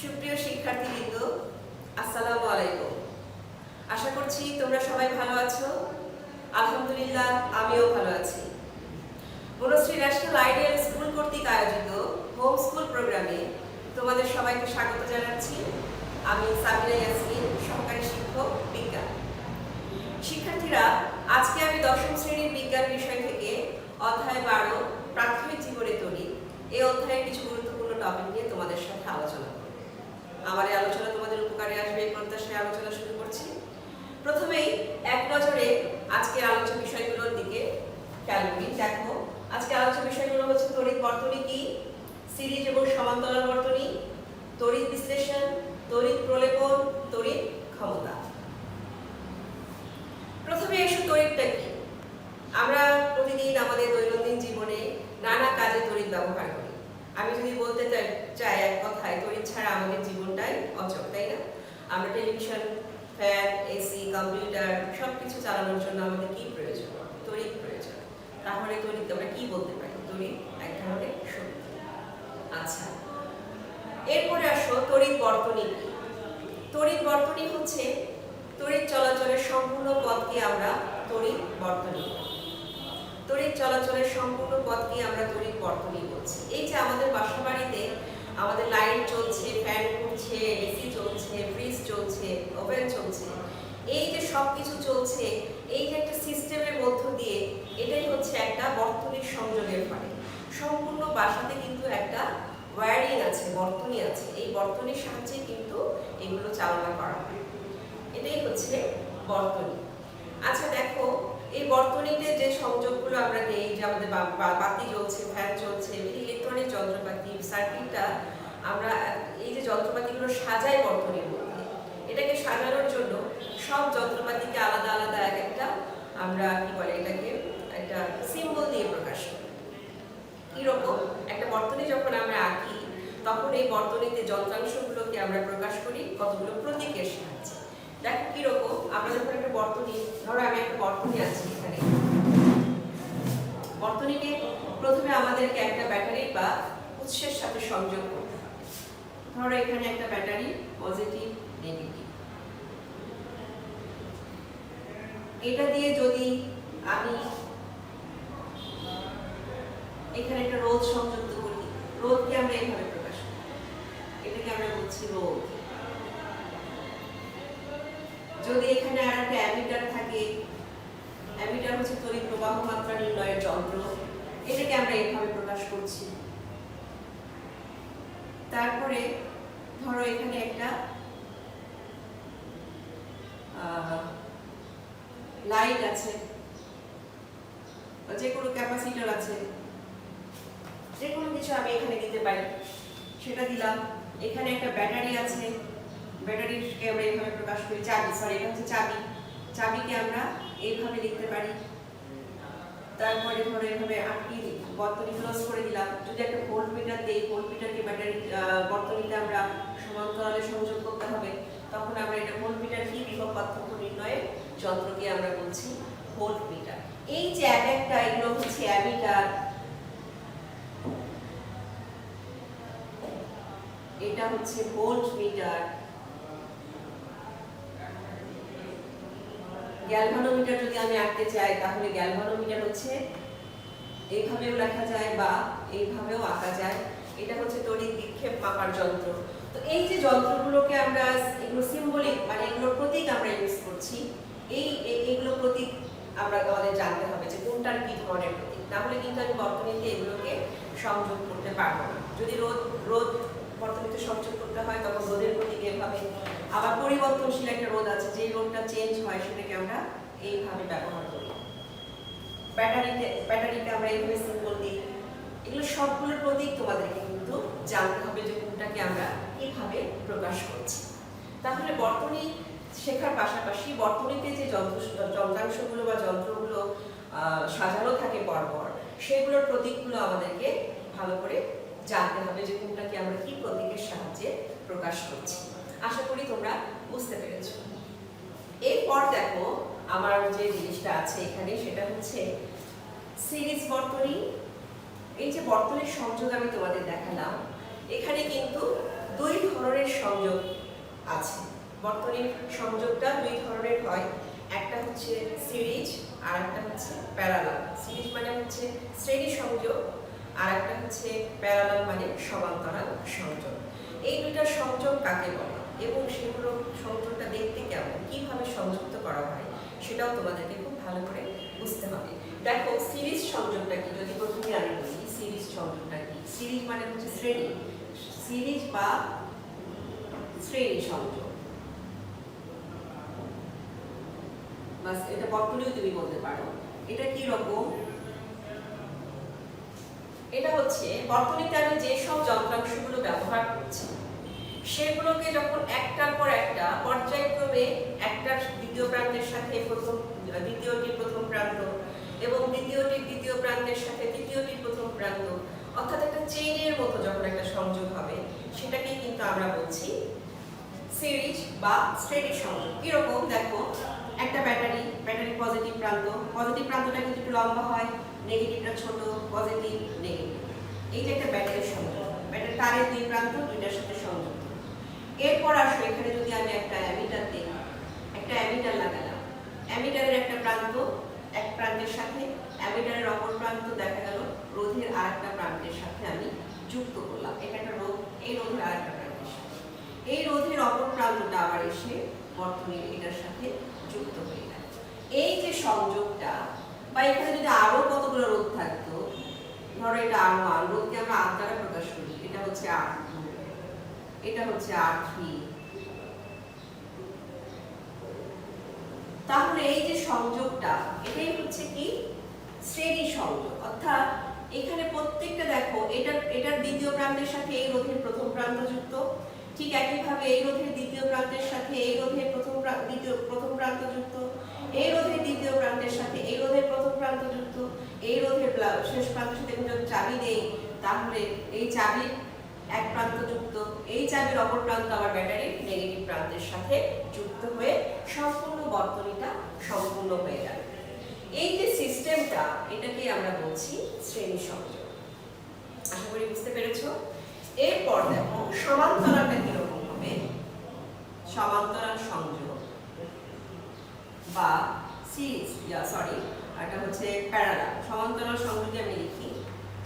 সুপ্রিয় শিক্ষার্থীবৃন্দ, আসসালামু আলাইকুম। আশা করছি তোমরা সবাই ভালো আছো। আলহামদুলিল্লাহ, আমিও ভালো আছি। বনশ্রী ন্যাশনাল আইডিয়াল স্কুল কর্তৃক আয়োজিত হোম স্কুল প্রোগ্রামে তোমাদের সবাইকে স্বাগত জানাচ্ছি। আমি সাবিনা ইয়াসমিন, সহকারী শিক্ষক বিজ্ঞান। শিক্ষার্থীরা, আজকে আমি দশম শ্রেণীর বিজ্ঞান বিষয় থেকে অধ্যায় 12 প্রাথমিক জীবনে তড়িৎ এই অধ্যায়ের কিছু গুরুত্বপূর্ণ টপিক নিয়ে তোমাদের সাথে আলোচনা করব। আমার এই আলোচনা তোমাদের উপকারে আসবে এই প্রত্যাশায় আলোচনা শুরু করছি। প্রথমেই এক নজরে আজকের আলোচ্য বিষয়গুলোর দিকে খেয়াল করি। দেখো, আজকে আলোচ্য বিষয়গুলো হচ্ছে তড়িৎ বর্তনী কি, সিরিজ এবং সমান্তরাল বর্তনী, তড়িৎ বিশ্লেষণ, তড়িৎ প্রলেপন, তড়িৎ ক্ষমতা। প্রথমে এসো তড়িৎটা কি। আমরা প্রতিদিন আমাদের দৈনন্দিন জীবনে নানা কাজে তড়িৎ ব্যবহার করি। আমি যদি বলতে চাই এক কথায়, তড়িৎ ছাড়া আমাদের জীবনটাই অচল, তাই না? আমরা টেলিভিশন, ফ্যান, এসি, কম্পিউটার সবকিছু চালানোর জন্য আমাদের কি প্রয়োজন? তড়িৎ প্রয়োজন। তাহলে তড়িৎ আমরা কি বলতে পারি? তড়িৎ এক ধরনের শক্তি। আচ্ছা, এরপরে আসো তড়িৎ বর্তনী কি। তড়িৎ বর্তনী হচ্ছে তড়িৎ চলাচলের সম্পূর্ণ পথকে আমরা তড়িৎ বর্তনী বলি। তড়িৎ চলাচলের সম্পূর্ণ পথকে আমরা তড়িৎ বর্তনী বলছি। এই যে আমাদের বাসা বাড়িতে আমাদের লাইট চলছে, ফ্যান ঘুরছে, এসি চলছে, ফ্রিজ চলছে, ওভেন চলছে, এই যে সবকিছু চলছে, এই যে একটা সিস্টেমের মধ্য দিয়ে, এটাই হচ্ছে একটা বর্তনীর সংযোগের ফলে। সম্পূর্ণ বাসাতে কিন্তু একটা ওয়্যারিং আছে, বর্তনী আছে। এই বর্তনীর সাহায্যে কিন্তু এগুলো চালনা করা হয়। এটাই হচ্ছে বর্তনী। আচ্ছা দেখো, এই বর্তনীতে যে সংযোগগুলো আমরা দেই, যে আমাদের বাতি জ্বলছে, ফ্যান চলছে, ইলেকট্রনিক যন্ত্রপাতি, সার্কিটটা আমরা এই যে যন্ত্রপাতিগুলো সাজাই বর্তনীর মধ্যে, এটাকে সাজানোর জন্য সব যন্ত্রপাতিকে আলাদা আলাদা এক একটা আমরা কি বলে এটাকে একটা সিম্বল দিয়ে প্রকাশ করি। কিরকম? একটা বর্তনী যখন আমরা আঁকি, তখন এই বর্তনীতে যন্ত্রাংশগুলোকে আমরা প্রকাশ করি কতগুলো প্রতীকের সাহায্যে। দেখো কিরকম, আমরা যখন একটা বর্তনী, ধরো আমি একটা বর্তনী আছি এখানে, বর্তনীকে প্রথমে আমাদেরকে একটা ব্যাটারি বা উৎসের সাথে সংযোগ করতে হবে। ধরো এখানে একটা ব্যাটারি, পজিটিভ, নেগেটিভ। এটা দিয়ে যদি আমি এখানে একটা রোধ সংযুক্ত করি, রোধকে আমরা এইভাবে প্রকাশ করি, এটাকে আমরা বলছি রোধ। যদি এখানে আর একটা অ্যামিটার থাকে, অ্যামিটার হচ্ছে তড়িৎ প্রবাহ মাত্রা নির্ণয়ের যন্ত্র, এটাকে আমরা এইভাবে প্রকাশ করছি। তারপরে ধরো এখানে একটা লাইট আছে, যে কোনো ক্যাপাসিটর আছে, যে কোনো কিছু আমি এখানে দিতে পারি, সেটা দিলাম। এখানে একটা ব্যাটারি আছে, ব্যাটারিকে আমরা এইভাবে প্রকাশ করি। এটা হচ্ছে চাবি, চাবিকে আমরা এইভাবে লিখতে পারি। তারপরে ধরো এইভাবে আটকে বর্তনী ক্লোজ করে দিলাম। যদি একটা ভোল্ট মিটার দেই, ভোল্ট মিটারকে ব্যাটারি বর্তনীতে আমরা সমান্তরালে সংযোগ করতে হবে, তখন আমরা এটা ভোল্ট মিটার কি, বিভব পার্থক্য নির্ণয়ের যন্ত্রকে আমরা বলছি ভোল্ট মিটার। এই যে এক একটা, এগুলো হচ্ছে অ্যামিটার, এটা হচ্ছে ভোল্ট মিটার। গ্যালভানোমিটার যদি আমি আঁকতে চাই, তাহলে গ্যালভানোমিটার হচ্ছে এইভাবেও লেখা যায় বা এইভাবেও আঁকা যায়। এটা হচ্ছে তড়িৎ বিক্ষেপ মাপার যন্ত্র। তো এই যে যন্ত্রগুলোকে আমরা, এগুলো সিম্বলিক, মানে এগুলোর প্রতীক আমরা ইউজ করছি। এইগুলো প্রতীক আমরা আমাদের জানতে হবে যে কোনটার কি ধরনের প্রতীক, তাহলে কিন্তু আমি বর্তনীতে এগুলোকে সংযোগ করতে পারবো না। যদি রোধ বর্তনীতে সংযোগ করতে হয়, তখন রোধের প্রতীক এভাবে। আবার পরিবর্তনশীল একটা রোধ আছে, যে রোধটা চেঞ্জ হয়, সেটাকে আমরা এইভাবে ব্যবহার করি। ব্যাটারিকে আমরা এইভাবে সিম্বল দিই। এগুলো সবগুলোর প্রতীক তোমাদেরকে কিন্তু জানতে হবে যে কোনটাকে আমরা কিভাবে প্রকাশ করছি। তাহলে বর্তনী শেখার পাশাপাশি বর্তনীতে যে যন্ত্রাংশগুলো বা যন্ত্রগুলো সাজানো থাকে পরপর, সেগুলোর প্রতীকগুলো আমাদেরকে ভালো করে জানতে হবে যে কোনটাকে আমরা কি প্রতীকের সাহায্যে প্রকাশ করছি। আশা করি তোমরা বুঝতে পেরেছো। এরপর দেখো, আমার যে জিনিসটা আছে এখানে, সেটা হচ্ছে সিরিজ বর্তনী। এই যে বর্তনীর সংযোগ আমি তোমাদের দেখালাম, এখানে কিন্তু দুই ধরনের সংযোগ আছে। বর্তনীর সংযোগটা দুই ধরনের হয়, একটা হচ্ছে সিরিজ আর একটা হচ্ছে প্যারালাল। সিরিজ মানে হচ্ছে শ্রেণী সংযোগ, আর একটা হচ্ছে প্যারালাল মানে সমান্তরাল সংযোগ। এই দুইটা সংযোগ কাকে বলে এবং সেগুলো সংযোগটা দেখতে কেমন, কিভাবে সংযুক্ত করা হয়, সেটাও তোমাদেরকে খুব ভালো করে বুঝতে হবে। দেখো সিরিজ সংযোগটা কি, যদি প্রথমে আমি বলি সিরিজ সংযোগটা কি। সিরিজ মানে হচ্ছে শ্রেণী, সিরিজ বা শ্রেণী সংযোগ, বাস এটা বর্তনীও তুমি বলতে পারো। এটা কি রকম, এটা হচ্ছে বর্তনীতে আমি যে সব যন্ত্রাংশগুলো ব্যবহার করছি সেগুলোকে যখন একটার পর একটা পর্যায়ক্রমে একটা দ্বিতীয় প্রান্তের সাথে দ্বিতীয়টির প্রথম প্রান্ত এবং দ্বিতীয়টির দ্বিতীয় প্রান্তের সাথে তৃতীয়টির প্রথম প্রান্ত, অর্থাৎ একটা চেইনের মতো যখন একটা সংযোগ হবে সেটাকে কিন্তু আমরা বলছি সিরিজ বা শ্রেণী সংযোগ। কিরকম দেখো, একটা ব্যাটারি পজিটিভ প্রান্তটা কিন্তু একটু লম্বা হয়, নেগেটিভটা ছোট, পজিটিভ নেগেটিভ। এই যে একটা ব্যাটারির সংযোগ, ব্যাটারি তারের দুই প্রান্ত দুইটার সাথে সংযুক্ত। এরপর আসো এখানে যদি আমি একটা অ্যামিটার দিই, একটা অ্যামিটার লাগালাম, অ্যামিটারের একটা প্রান্ত এক প্রান্তের সাথে, অ্যামিটারের অপর প্রান্ত দেখা গেল রোধের আরেকটা প্রান্তের সাথে আমি যুক্ত করলাম। এটা একটা রোধ, এই রোধের আরেকটা প্রান্তের সাথে, এই রোধের অপর প্রান্তটা আবার এসে বর্তনীর এটার সাথে যুক্ত হয়ে যায়। এই যে সংযোগটা, বা এখানে যদি আরো কতগুলো রোধ থাকতো, ধরো এটা R1, রোধকে আমরা R দ্বারা প্রকাশ করি, এটা হচ্ছে R2, এটা হচ্ছে R3, তাহলে এই যে সংযোগটা এটাই হচ্ছে কি শ্রেণী সংযোগ। অর্থাৎ এখানে প্রত্যেকটা দেখো এটার দ্বিতীয় প্রান্তের সাথে এই রোধের প্রথম প্রান্ত যুক্ত, ঠিক একইভাবে এই রোধের দ্বিতীয় প্রান্তের সাথে এই রোধের প্রথম প্রান্ত যুক্ত, এই রোধের দ্বিতীয় প্রান্তের সাথে এই রোধের প্রথম প্রান্ত যুক্ত, এই রোধের শেষ প্রান্তের সাথে যদি চাবি দেই তাহলে এই চাবির এক প্রান্ত যুক্ত, এই চাবির অপর প্রান্ত আবার ব্যাটারির নেগেটিভ প্রান্তের সাথে যুক্ত হয়ে সম্পূর্ণ বর্তনীটা সম্পূর্ণ হয়ে গেল। এই যে সিস্টেমটা, এটাকে আমরা বলছি শ্রেণী সংযোগ। আশা করি বুঝতে পেরেছো। এরপর দেখো সমান্তরালটা কিরকম হবে। সমান্তরাল সংযোগ বা সিরিজ, এটা হচ্ছে প্যারালাল। সমান্তরাল সংযোগে আমি লিখি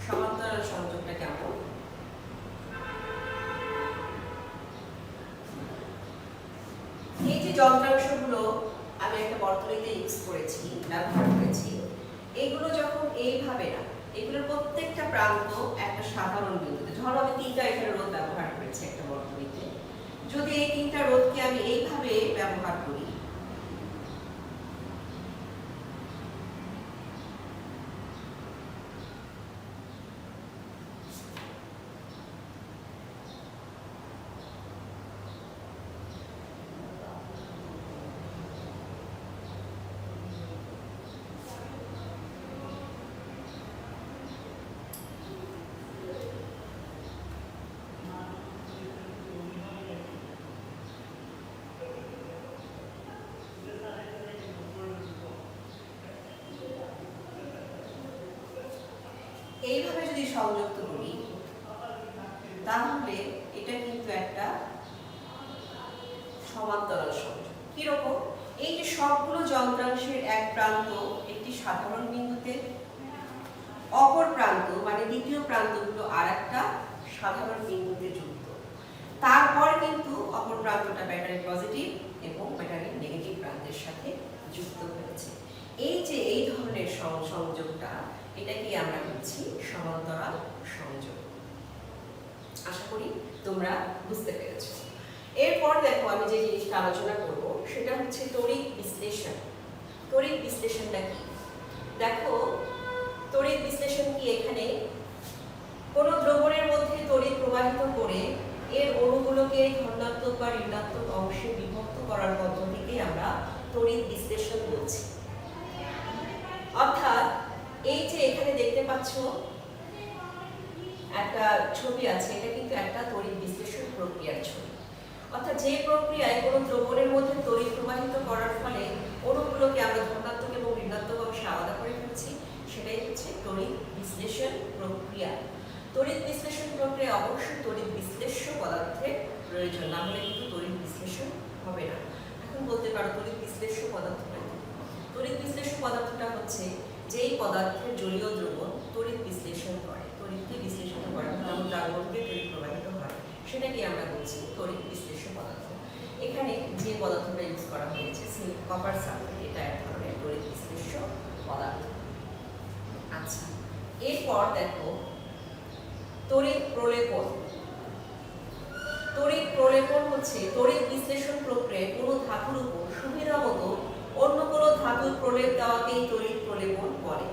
সমান্তরাল সংযোগটা কেমন। এই যে যন্ত্রাংশগুলো আমি একটা বর্তনীতে ইউজ করেছি, ব্যবহার করেছি, এগুলো যখন এইভাবে না, এগুলোর প্রত্যেকটা প্রান্ত একটা সাধারণ বিন্দুতে, ধরো আমি তিনটা এখানে রোধ ব্যবহার করেছি একটা বর্তনীতে, যদি এই তিনটা রোধকে আমি এইভাবে ব্যবহার করি, এইভাবে যদি সংযুক্ত করি তাহলে এটা কিন্তু একটা সমান্তরাল সংযোগ। কিরকম, এই যে সবগুলো যন্ত্রাংশের এক প্রান্ত একটি সাধারণ বিন্দুতে, অপর প্রান্ত মানে দ্বিতীয় প্রান্তগুলো আর একটা সাধারণ বিন্দুতে যুক্ত, তারপর কিন্তু অপর প্রান্তটা ব্যাটারির পজিটিভ এবং ব্যাটারির নেগেটিভ প্রান্তের সাথে যুক্ত হয়েছে। এই যে এই ধরনের সংযোগটা, এটাকে আমরা বলছি সমান্তরাল সংযোগ। আশা করি তোমরা বুঝতে পেরেছো। এরপর দেখো আমি যে জিনিসটা আলোচনা করব সেটা হচ্ছে তড়িৎ বিশ্লেষণ। তড়িৎ বিশ্লেষণটা কি? দেখো তড়িৎ বিশ্লেষণ কি, এখানে কোনো দ্রবণের মধ্যে তড়িৎ প্রবাহিত করে এর অণুগুলোকে ধনাত্মক বা ঋণাত্মক অংশে বিভক্ত করার পদ্ধতিকে আমরা তড়িৎ বিশ্লেষণ বলছি। অর্থাৎ এই যে এখানে দেখতে পাচ্ছ একটা ছবি আছে, এটা কিন্তু একটা তড়িৎ বিশ্লেষণ প্রক্রিয়ার ছবি। অর্থাৎ যে প্রক্রিয়ায় কোনো দ্রবণের মধ্যে তড়িৎ প্রবাহিত করার ফলে অণুগুলোকে আমরা ধনাত্মক এবং ঋণাত্মক অংশে আলাদা করে ফেলছি, সেটাই হচ্ছে তড়িৎ বিশ্লেষণ প্রক্রিয়া। তড়িৎ বিশ্লেষণ প্রক্রিয়ায় অবশ্যই তড়িৎ বিশ্লেষ্য পদার্থের প্রয়োজন, না হলে কিন্তু তড়িৎ বিশ্লেষণ হবে না। এখন বলতে পারো তড়িৎ বিশ্লেষ্য পদার্থটা কি? তড়িৎ বিশ্লেষ্য পদার্থটা হচ্ছে যেই পদার্থের জলীয় দ্রবণ তড়িৎ বিশ্লেষণ করে, তড়িৎকে বিশ্লেষণ করে, যেমন তার মধ্যে তড়িৎ প্রবাহিত হয়, সেটাকে আমরা বলছি তড়িৎ বিশ্লেষ্য পদার্থ। এখানে যে পদার্থটা ইউজ করা হয়েছে কপার সালফেট, এটা এক ধরনের তড়িৎ বিশ্লেষ্য পদার্থ। আচ্ছা, এরপর দেখো তড়িৎ প্রলেপন। তড়িৎ প্রলেপন হচ্ছে তড়িৎ বিশ্লেষণ প্রক্রিয়ায় কোনো ধাতুর উপর সুবিধা মতো অন্য কোনো ধাতুর প্রলেপ দেওয়াকেই তড়িৎ প্রলেপন বলে।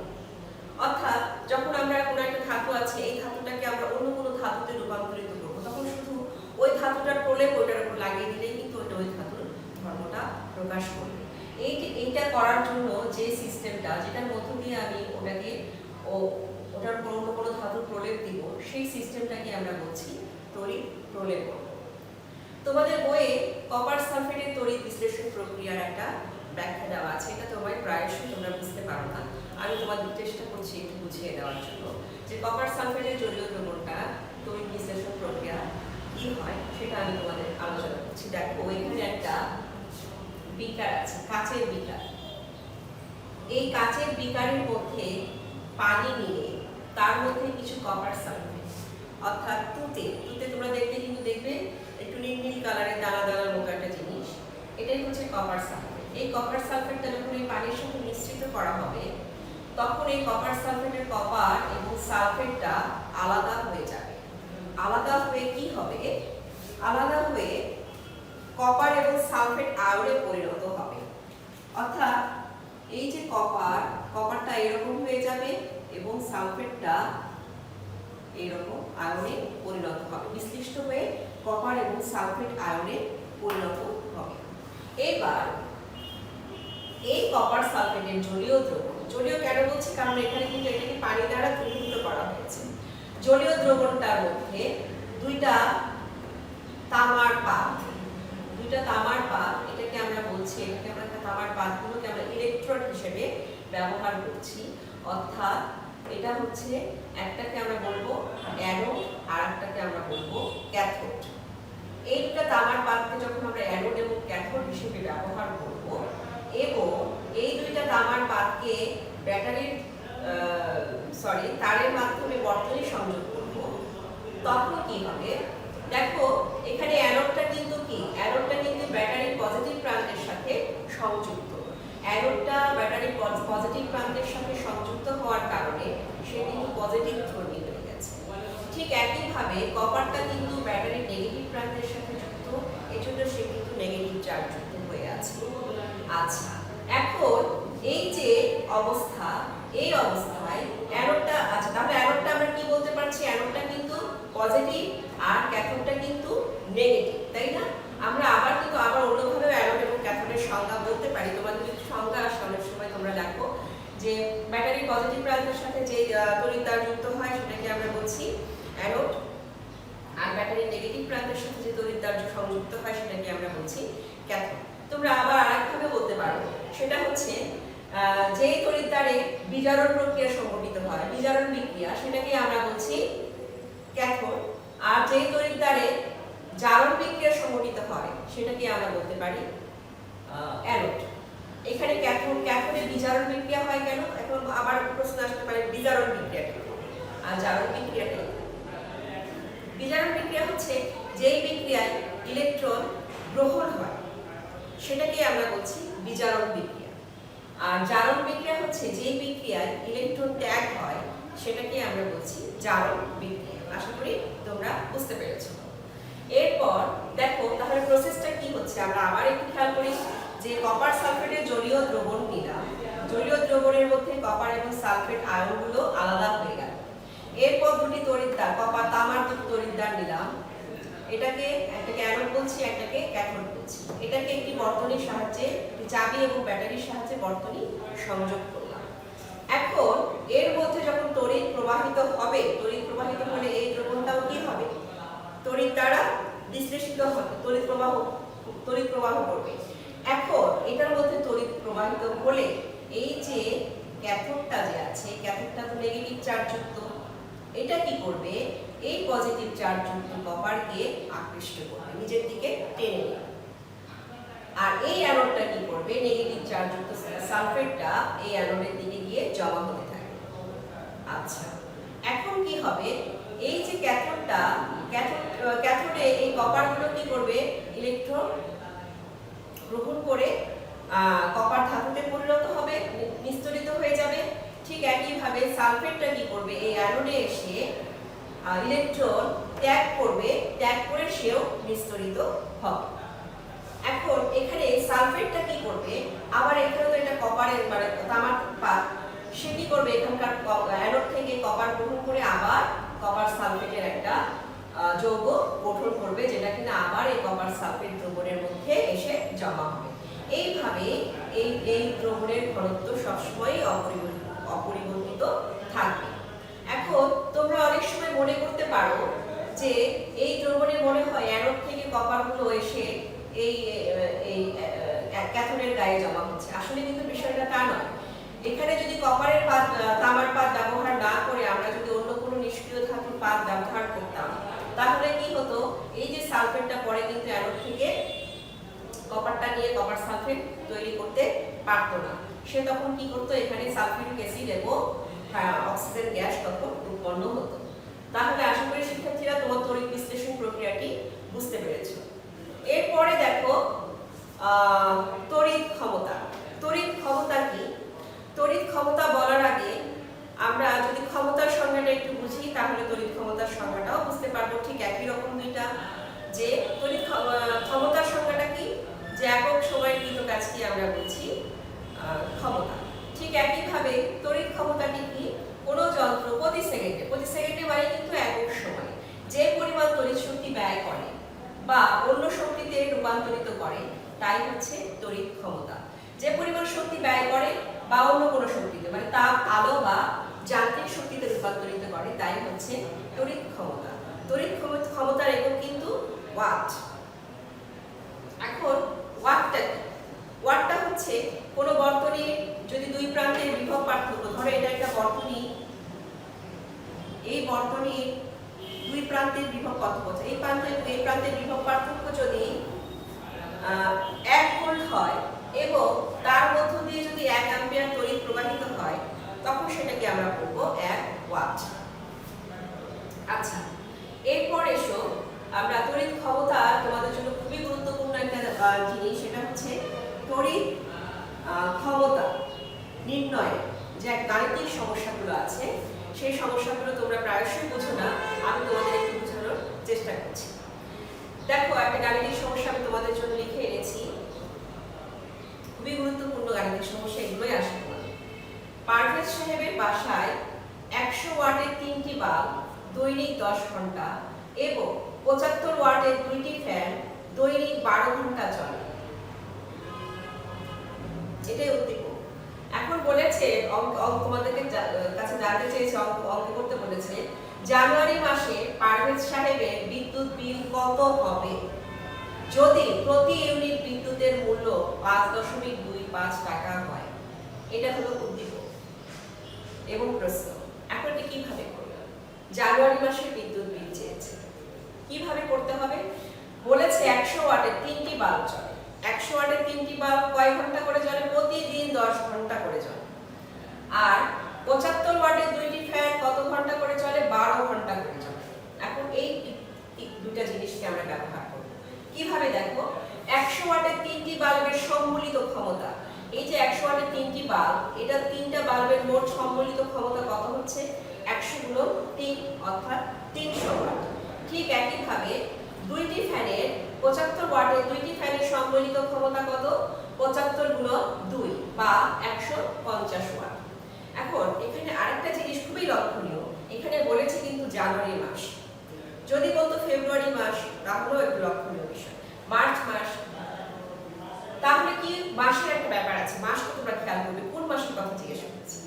অর্থাৎ যখন আমরা কোনো একটা ধাতু আছে, এই ধাতুটাকে আমরা অন্য কোনো ধাতুতে রূপান্তরিত করবো, তখন শুধু ওই ধাতুটার প্রলেপ ওইটার উপর লাগিয়ে দিলেই কিন্তু ওইটা ওই ধাতুর ধর্মটা প্রকাশ করবে। এইটা করার জন্য যে সিস্টেমটা, যেটার মধ্য দিয়ে আমি ওটার অন্য কোনো ধাতুর প্রলেপ দিব, সেই সিস্টেমটাকে আমরা বলছি তড়িৎ প্রলেপন। তোমাদের বইয়ে কপার সালফেটের তড়িৎ বিশ্লেষণ প্রক্রিয়ার একটা ব্যাখ্যা দেওয়া আছে, এটা তোমার প্রায়শই তোমরা বুঝতে পারো না, আমি তোমাদের চেষ্টা করছি একটু বুঝিয়ে দেওয়ার জন্য যে কপার সালফেটের জলীয় দ্রবণটা তড়িৎ বিশ্লেষণ প্রক্রিয়া কি হয় সেটা আমি তোমাদের আলোচনা করছি। দেখো এখানে একটা বিকার আছে, কাচের বিকার। এই কাচের বিকারের মধ্যে পানি নিয়ে তার মধ্যে কিছু কপার সালফেট, অর্থাৎ তুতে তোমরা দেখবে একটু নীল নীল কালারের দানা দানা মতো একটা জিনিস, এটাই হচ্ছে কপার সালফেট। এই কপার সালফেটটা যখন এই পানির সাথে মিশ্রিত করা হবে, তখন এই কপার সালফেটের কপার এবং সালফেটটা আলাদা হয়ে যাবে। আলাদা হয়ে কি হবে? আলাদা হয়ে কপার এবং সালফেট আয়নে পরিণত হবে। অর্থাৎ এই যে কপারটা এরকম হয়ে যাবে এবং সালফেটটা এরকম আয়নে পরিণত হবে, বিশ্লিষ্ট হয়ে কপার এবং সালফেট আয়নে পরিণত হবে। এবার এই কপার সালফেটের জলীয় দ্রবণ, জলীয় কেন বলছি কারণ এখানে কিন্তু এটাকে পানি দ্বারা দ্রবীভূত করা হয়েছে। জলীয় দ্রবণটার মধ্যে দুইটা তামার পাত, এটাকে আমরা বলছি, তামার পাতগুলোকে আমরা ইলেকট্রোড হিসেবে ব্যবহার করছি। অর্থাৎ এটা হচ্ছে একটাকে আমরা বলবো অ্যানোড আর একটাকে আমরা বলবো ক্যাথোড। এই দুটো তামার পাতকে যখন আমরা অ্যানোড এবং ক্যাথোড হিসেবে ব্যবহার করব এবং এই দুইটা তামার পাতকে তারের মাধ্যমে বর্তনী সংযোগ করব, তখন কি হবে? দেখো এখানে অ্যানোডটা কিন্তু ব্যাটারির পজিটিভ প্রান্তের সাথে সংযুক্ত। অ্যানোডটা ব্যাটারির পজিটিভ প্রান্তের সাথে সংযুক্ত হওয়ার কারণে সে কিন্তু পজিটিভ ধর্মী হয়ে গেছে। ঠিক একইভাবে কপারটা কিন্তু ব্যাটারির নেগেটিভ প্রান্তের সাথে যুক্ত, এজন্য সে কিন্তু নেগেটিভ চার্জ যুক্ত হয়ে আছে। আচ্ছা, এখন এই যে অবস্থা, এই অবস্থায় অ্যানোডটা, আচ্ছা তাহলে অ্যানোডটা আমরা কি বলতে পারছি? অ্যানোডটা কিন্তু পজিটিভ আর ক্যাথোডটা কিন্তু নেগেটিভ, তাই না? আমরা আবার অন্যভাবে অ্যানোড এবং ক্যাথোডের সংজ্ঞা বলতে পারি। তোমাদের যদি সংজ্ঞা আসে অনেক সময় তোমরা দেখো যে ব্যাটারির পজিটিভ প্রান্তের সাথে যে তড়িৎ দ্বার যুক্ত হয় সেটাকে আমরা বলছি অ্যানোড, আর ব্যাটারির নেগেটিভ প্রান্তের সাথে যে তড়িৎ দ্বার সংযুক্ত হয় সেটাকে আমরা বলছি ক্যাথোড। তোমরা আবার আরেকভাবে বলতে পারো, সেটা হচ্ছে যেই তড়িৎ দ্বারে বিজারণ প্রক্রিয়া সংঘটিত হয়, বিজারণ বিক্রিয়া, সেটাকে আমরা বলছি ক্যাথোড। আর যেই তড়িৎ দ্বারে জারণ বিক্রিয়া সংঘটিত হয় সেটাকে আমরা বলতে পারি অ্যানোড। এখানে ক্যাথোডে বিজারণ বিক্রিয়া হয় কেন? এখন আবার প্রশ্ন আসতে পারে বিজারণ বিক্রিয়াটা আর জারণ বিক্রিয়াটা। বিজারণ বিক্রিয়া হচ্ছে যেই বিক্রিয়ায় ইলেকট্রন গ্রহণ হয় সেটাকে আমরা বলছি বিজারণ বিক্রিয়া। আর জারণ বিক্রিয়া হচ্ছে যেই বিক্রিয়ায় ইলেকট্রন ত্যাগ হয় সেটাকে আমরা বলছি জারণ বিক্রিয়া। আশা করি তোমরা বুঝতে পেরেছো। এরপর দেখো তাহলে প্রসেসটা কি হচ্ছে, আমরা আবার একটু খেয়াল করি যে কপার সালফেটের জলীয় দ্রবণ নিলাম, জলীয় দ্রবণের মধ্যে কপার এবং সালফেট আয়নগুলো আলাদা হয়ে গেল। এরপর দুটি তড়িৎদ্বার, কপার তামার দুটি তড়িৎদ্বার নিলাম, একটাকে অ্যানোড বলছি, একটাকে ক্যাথোড বলছি। এটাকে একটি বর্তনীর সাহায্যে, চাবি এবং ব্যাটারির সাহায্যে বর্তনী সংযোগ করলাম। এখন এর মধ্যে যখন তড়িৎ প্রবাহিত হবে, তড়িৎ প্রবাহিত হলে এই দ্রবণটাও কি হবে? তড়িৎ দ্বারা বিশ্লেষিত হবে, তড়িৎ প্রবাহ করবে। এখন এটার মধ্যে তড়িৎ প্রবাহিত হলে এই যে ক্যাথোডটা যে আছে, ক্যাথোডটা তো নেগেটিভ চার্জ যুক্ত, এটা কি করবে, এই পজিটিভ চার্জ যুক্ত কপারকে আকৃষ্ট করবে, নিজের দিকে টেনে নেবে। আর এই অ্যানোডটা কি করবে, নেগেটিভ চার্জ যুক্ত সালফেটটা এই অ্যানোডের দিকে গিয়ে জমা হতে থাকে। আচ্ছা, এখন কি হবে, এই যে ক্যাথোডে এই কপারগুলো কি করবে, ইলেকট্রন গ্রহণ করে কপার ধাতুতে পরিণত হবে, নিস্তরিত হয়ে যাবে। ঠিক একইভাবে সালফেটটা কি করবে, এই অ্যানোডে এসে ইলেকট্রন ত্যাগ করবে, ত্যাগ করে সেও নিস্তরিত হবে। এখন এখানে সালফেটটা কি করবে, আবার এখানে তো এটা কপারের মানে তামার পাত, সে কি করবে, এখানকার অ্যানোড থেকে কপার গ্রহণ করে আবার কপার সালফেটের একটা যৌগ গঠন করবে, যেটা কিনা আবার এই কপার সালফেট দ্রবণের মধ্যে এসে জমা হবে। এইভাবে এই দ্রবণের ঘনত্ব সবসময় অপরিবর্তিত থাকবে। এখন তোমরা অনেক সময় মনে করতে পারো যে এই দ্রবণে মনে হয় অ্যানোড থেকে কপারগুলো এসে এই ক্যাথোডের গায়ে জমা হচ্ছে। আসলে কিন্তু বিষয়টা তা নয়। এখানে যদি কপারের পাত তামার পাত ব্যবহার না করে আমরা যদি অন্য কোনো নিষ্ক্রিয় ধাতুর পাত ব্যবহার করতাম, তাহলে কি হতো, এই যে সালফেটটা পরে কিন্তু অ্যানোড থেকে কপারটা নিয়ে কপার সালফেট তৈরি করতে পারতো না। সে তখন কি করতো, এখানে সালফিউরিক অ্যাসিড এবং অক্সিজেন গ্যাস তখন উৎপন্ন হতো। তাহলে আশা করি শিক্ষার্থীরা তোমার তড়িৎ বিশ্লেষণ প্রক্রিয়াটি বুঝতে পেরেছো। এরপরে দেখো তড়িৎ ক্ষমতা। তড়িৎ ক্ষমতা কি? তড়িৎ ক্ষমতা বলার আগে আমরা যদি ক্ষমতার সংজ্ঞাটা একটু বুঝি, তাহলে তড়িৎ ক্ষমতার সংজ্ঞাটাও বুঝতে পারবো। ঠিক একই রকম দুইটা, যে তড়িৎ ক্ষমতার সংজ্ঞাটা কি, যে একক সময়ের কৃত কাজকে আমরা বলছি ক্ষমতা। ঠিক একইভাবে তড়িৎ ক্ষমতাটি কি, কোনো যন্ত্র প্রতি সেকেন্ডে মানে কিন্তু একক সময় যে পরিমাণ তড়িৎ শক্তি ব্যয় করে বা অন্য শক্তিতে রূপান্তরিত করে তাই হচ্ছে তড়িৎ ক্ষমতা। যে পরিমাণ শক্তি ব্যয় করে বা অন্য কোনো শক্তিতে মানে তাপ, আলো বা যান্ত্রিক শক্তিতে রূপান্তরিত করে তাই হচ্ছে তড়িৎ ক্ষমতা। তড়িৎ ক্ষমতার একক কিন্তু ওয়াট। এখন ওয়াটটা কি? ওয়াটটা হচ্ছে কোনো বর্তনীর যদি দুই প্রান্তের বিভব পার্থক্য, ধরো এটা একটা বর্তনী, এই বর্তনীর দুই প্রান্তের বিভব কত হচ্ছে, এই প্রান্তের বিভব পার্থক্য যদি 1 ভোল্ট হয় এবং তার মধ্য দিয়ে যদি 1 অ্যাম্পিয়ার তড়িৎ প্রবাহিত হয়, তখন সেটাকে আমরা বলবো 1 ওয়াট। আচ্ছা, এরপর এসো আমরা তড়িৎ ক্ষমতা তোমাদের জন্য খুবই গুরুত্বপূর্ণ একটা জিনিস, সেটা হচ্ছে তড়িৎ ক্ষমতা নির্ণয়ে যে গাণিতিক সমস্যাগুলো আছে, সেই সমস্যাগুলো তোমরা প্রায়শই বোঝো না, আমি তোমাদের একটু বোঝানোর চেষ্টা করছি। দেখো, একটা গাণিতিক সমস্যা আমি তোমাদের জন্য লিখে এনেছি, খুবই গুরুত্বপূর্ণ গাণিতিক সমস্যা, এগুলোই আসে তোমাদের। পারভেজ সাহেবের বাসায় 100 ওয়াটের 3টি বাল্ব দৈনিক 10 ঘন্টা এবং 75 ওয়াটের 2টি ফ্যান দৈনিক 12 ঘন্টা চলে। এটাই উদ্দীপক। এখন বলেছে তোমাদেরকে কাছে জানতে চেয়েছে, অঙ্ক করতে বলেছে, জানুয়ারি মাসে পারভেজ সাহেবের বিদ্যুৎ বিল কত হবে যদি প্রতি ইউনিট বিদ্যুতের মূল্য 5.25 টাকা হয়। এটা হলো উদ্দীপক এবং প্রশ্ন। এখন এটা কিভাবে করবে? জানুয়ারি মাসের বিদ্যুৎ বিল চেয়েছে, কিভাবে করতে হবে? বলেছে 100 ওয়াটের 3টি বাল্ব চলে। 100 ওয়াটের 3টি বাল্ব কয় ঘন্টা করে জ্বলে? প্রতিদিন 10 ঘন্টা করে জ্বলে। আর 75 ওয়াটের 2টি ফ্যান কত ঘন্টা করে চলে? 12 ঘন্টা করে চলে। এখন এই দুটো জিনিসকে আমরা ব্যবহার করব কিভাবে? দেখো, 100 ওয়াটের 3টি বাল্বের সম্মিলিত ক্ষমতা, এই যে 100 ওয়াটের 3টি বাল্ব, এটা 3টা বাল্বের মোট সম্মিলিত ক্ষমতা কত হচ্ছে? 100 গুণন 3 অর্থাৎ 300 ওয়াট। ঠিক একইভাবে 2টি ফ্যানের 75 ওয়াটের 2টি ফ্যানের সম্মিলিত ক্ষমতা কত? 75 গুণন 2 বা 150 ওয়াট। এখন এখানে আরেকটা জিনিস খুবই লক্ষণীয়, এখানে বলেছে কিন্তু জানুয়ারি মাস। যদি বলতো ফেব্রুয়ারি মাস তাহলেও একটু লক্ষণীয় বিষয়। মার্চ মাস, তাহলে কি মাসের একটা ব্যাপার আছে, মাসটা তোমরা খেয়াল করবে কোন মাসের কথা জিজ্ঞেস করছি।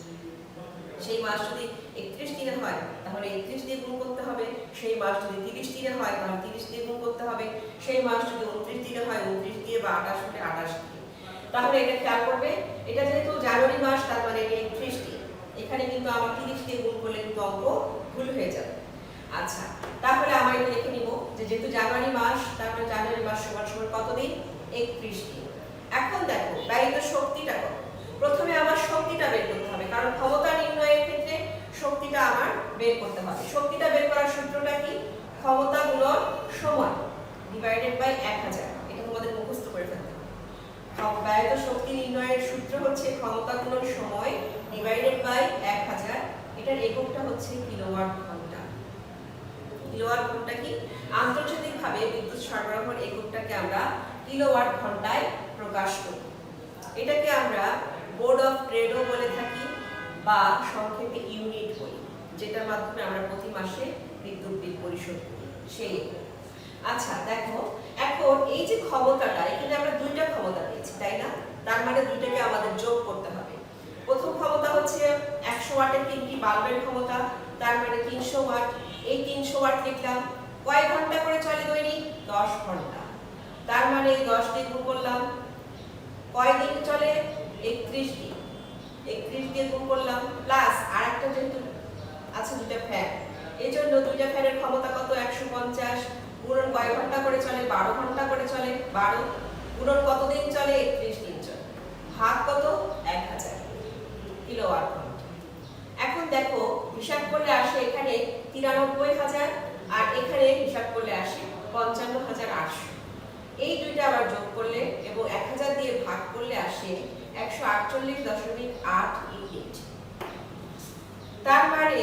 সেই মাস যদি 31 দিনে হয় তাহলে 31 দিয়ে গুণ করতে হবে, সেই মাস যদি 30 দিনে হয় তাহলে 30 দিয়ে গুণ করতে হবে, সেই মাস যদি 29 দিনে হয় 29 দিয়ে বা 28 হলে 28 দিয়ে। তাহলে এটা খেয়াল করবে, এটা যেহেতু জানুয়ারি মাস তার মানে এটা 31 দিন, এখানে কিন্তু আমার 30 দিয়ে গুণ করলে কিন্তু অঙ্ক ভুল হয়ে যাবে। আচ্ছা, তাহলে আমরা এটা লিখে নিব যে যেহেতু জানুয়ারি মাস, তারপরে জানুয়ারি মাস সমান সমান কত দিন? 31 দিন। এখন দেখো ব্যয়িত শক্তিটা কত। প্রথমে আমার শক্তিটা বের করতে হবে, কারণ ক্ষমতা নির্ণয়ের ক্ষেত্রে শক্তিটা আমার বের করতে হবে। শক্তিটা বের করার সূত্রটা কি? ক্ষমতা গুণন সময় ডিভাইডেড বাই 1000। এটা তোমাদের মুখস্থ করে ফেলতে হবে। ব্যয়িত শক্তি নির্ণয়ের সূত্র হচ্ছে ক্ষমতা গুণন সময় ডিভাইডেড বাই 1000। এটার এককটা হচ্ছে কিলোওয়াট ঘন্টা। কিলোওয়াট ঘন্টা কি? আন্তর্জাতিকভাবে বিদ্যুৎ সরবরাহের এককটাকে আমরা কিলোওয়াট ঘন্টায় প্রকাশ করি। এটাকে আমরা বোর্ড অফ ট্রেডও বলে থাকি বা সংক্ষেপে ইউনিট বলি, যেটার মাধ্যমে আমরা প্রতি মাসে বিদ্যুৎ বিল পরিশোধ করি সেই। আচ্ছা দেখো, এখন এই যে ক্ষমতাটা, এখানে আমরা দুইটা ক্ষমতা পেয়েছি, তাই না? তার মানে দুইটাকে আমাদের যোগ করতে হবে। প্রথম ক্ষমতা হচ্ছে 100 ওয়াটের 3টি বাল্বের ক্ষমতা, তার মানে 300 ওয়াট। এই 300 ওয়াট লিখলাম। কয় ঘন্টা করে চলে দৈনিক? 10 ঘন্টা। তার মানে 10 দিয়ে গুণ করলাম। কয় দিন চলে? 31 দিন। 31 দিয়ে গুণ করলাম, প্লাস আরেকটা যেহেতু আছে দুটো ফ্যান, এই জন্য দুইটা ফ্যানের ক্ষমতা কত? 150। গুণন কয় ঘন্টা করে চলে? 12 ঘন্টা করে চলে। 12 গুণন কত দিন চলে? 31 দিন চলে। ভাগ কত? 1000 কিলোওয়াট ঘন্টা। এখন দেখো হিসাব করলে আসে এখানে 93000, আর এখানে হিসাব করলে আসে 55800। এই দুইটা আবার যোগ করলে এবং 1000 দিয়ে ভাগ করলে আসে 148.8 ইউনিট। তার মানে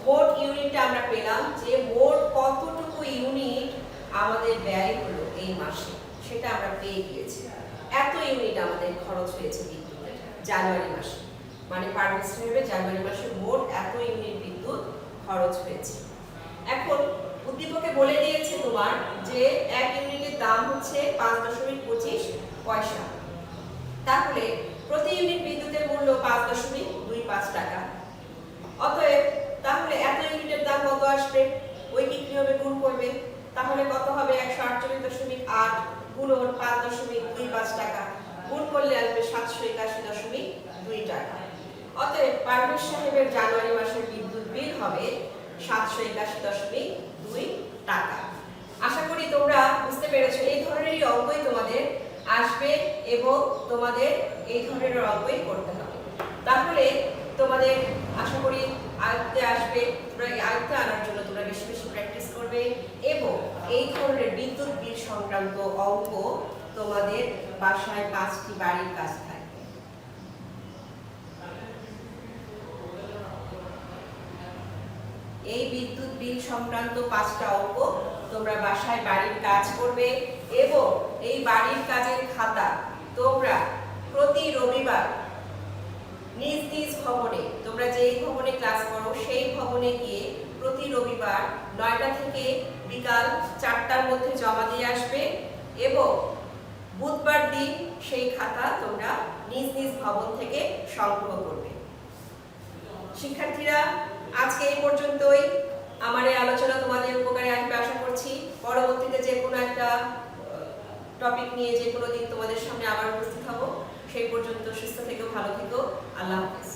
মোট ইউনিটটা আমরা পেলাম যে মোট কতটুকু ইউনিট আমাদের ব্যয় হলো এই মাসে, সেটা আমরা পেয়ে গিয়েছি। এত ইউনিট আমাদের খরচ হয়েছে বিদ্যুতের জানুয়ারি মাসে, মানে পারমিট হিসেবে জানুয়ারি মাসে মোট এত ইউনিট বিদ্যুৎ খরচ হয়েছে। এখন উদ্দীপকে বলে দিয়েছে তোমার যে 1 ইউনিটের দাম হচ্ছে 5.25 পয়সা। তাহলে প্রতি ইউনিট বিদ্যুতের মূল্য 5.25 টাকা। অতএব তাহলে এত ইউনিটের দাম কত আসবে? ঐকিকভাবে গুণ করবে। তাহলে কত হবে? 148.8 গুণন 5.25 টাকা। গুণ করলে আসবে 781.2 টাকা। অতএব পারভেজ সাহেবের জানুয়ারি মাসের বিদ্যুৎ বিল হবে 781.2 টাকা। আশা করি তোমরা বুঝতে পেরেছো। এই ধরনেরই অঙ্কই তোমাদের আসবে এবং তোমাদের এই ধরনের অঙ্কই করতে হবে। তাহলে তোমাদের আশা করি আয়ত্তে আসবে। তোমরা আয়ত্তে আনার জন্য তোমরা বেশি বেশি প্র্যাকটিস করবে এবং এই ধরনের বিদ্যুৎ বিল সংক্রান্ত অঙ্ক তোমাদের বাসায় 5টি বাড়ির কাজ থাকবে। এই বিদ্যুৎ বিল সংক্রান্ত 5টা অঙ্ক তোমরা বাসায় বাড়ির কাজ করবে এবং এই বাড়ির কাজের খাতা তোমরা প্রতি রবিবার নিজ নিজ ভবনে, তোমরা যেই ভবনে ক্লাস করো সেই ভবনে গিয়ে প্রতি রবিবার 9টা থেকে বিকাল 4টার মধ্যে জমা দিয়ে আসবে এবং বুধবার দিন সেই খাতা তোমরা নিজ নিজ ভবন থেকে সংগ্রহ করবে। শিক্ষার্থীরা, আজকে এই পর্যন্তই। আমার এই আলোচনা তোমাদের উপকারে আসবে আশা করছি। পরবর্তীতে যে কোনো একটা টপিক নিয়ে যে কোনো দিন তোমাদের সামনে আবার উপস্থিত হব। সেই পর্যন্ত সুস্থ থেকো, ভালো থেকো। আল্লাহ হাফেজ।